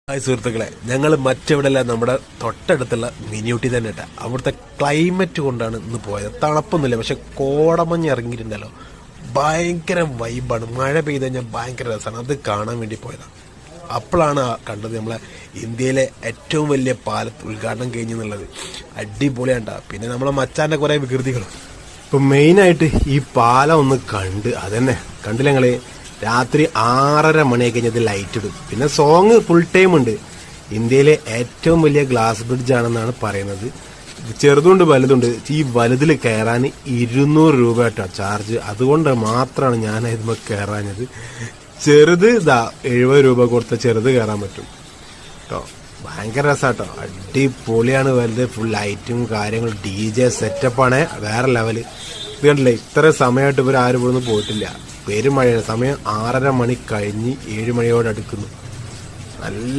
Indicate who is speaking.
Speaker 1: Hi സുഹൃത്തുക്കളെ, ഞങ്ങൾ മറ്റെവിടെയല്ല, നമ്മുടെ തൊട്ടടുത്തുള്ള മിനിയൂട്ടി തന്നെ ഇട്ട അവിടുത്തെ ക്ലൈമറ്റ് കൊണ്ടാണ് ഇന്ന് പോയത്. തണുപ്പൊന്നുമില്ല, പക്ഷെ കോടമഞ്ഞ് ഇറങ്ങിയിട്ടുണ്ടല്ലോ, ഭയങ്കര വൈബാണ്. മഴ പെയ്ത് കഴിഞ്ഞാൽ ഭയങ്കര രസമാണ്. അത് കാണാൻ വേണ്ടി പോയതാണ്. അപ്പോഴാണ് കണ്ടത് നമ്മളെ ഇന്ത്യയിലെ ഏറ്റവും വലിയ പാലത്ത് ഉദ്ഘാടനം കഴിഞ്ഞെന്നുള്ളത്. അടിപൊളിയാണ്ട. പിന്നെ നമ്മളെ മച്ചാൻ്റെ കുറേ വികൃതികളും. ഇപ്പം മെയിനായിട്ട് ഈ പാലം ഒന്ന് അതന്നെ കണ്ടില്ല ഞങ്ങൾ. രാത്രി 6:30 മണിയായി കഴിഞ്ഞത് ലൈറ്റ് ഇടും. പിന്നെ സോങ് ഫുൾ ടൈം ഉണ്ട്. ഇന്ത്യയിലെ ഏറ്റവും വലിയ ഗ്ലാസ് ബ്രിഡ്ജ് ആണെന്നാണ് പറയുന്നത്. ചെറുതുണ്ട് വലുതുണ്ട്. ഈ വലുതിൽ കയറാൻ 200 രൂപ കേട്ടോ ചാർജ്. അതുകൊണ്ട് മാത്രമാണ് ഞാൻ ഇതിന് കയറാഞ്ഞത്. ചെറുത് 70 രൂപ കൊടുത്ത ചെറുത് കയറാൻ പറ്റും കേട്ടോ. ഭയങ്കര രസാട്ടോ, അടിപൊളിയാണ്. വലുത് ഫുൾ ലൈറ്റും കാര്യങ്ങളും, DJ സെറ്റപ്പാണ് വേറെ ലെവല്. ഇത് കണ്ടില്ലേ, ഇത്ര സമയമായിട്ട് ഇവർ ആരും ഇവിടെ നിന്ന് പോയിട്ടില്ല. പെരുമഴയാണ്. സമയം 6:30 മണി കഴിഞ്ഞ് 7 മണിയോട് അടുക്കുന്നു. നല്ല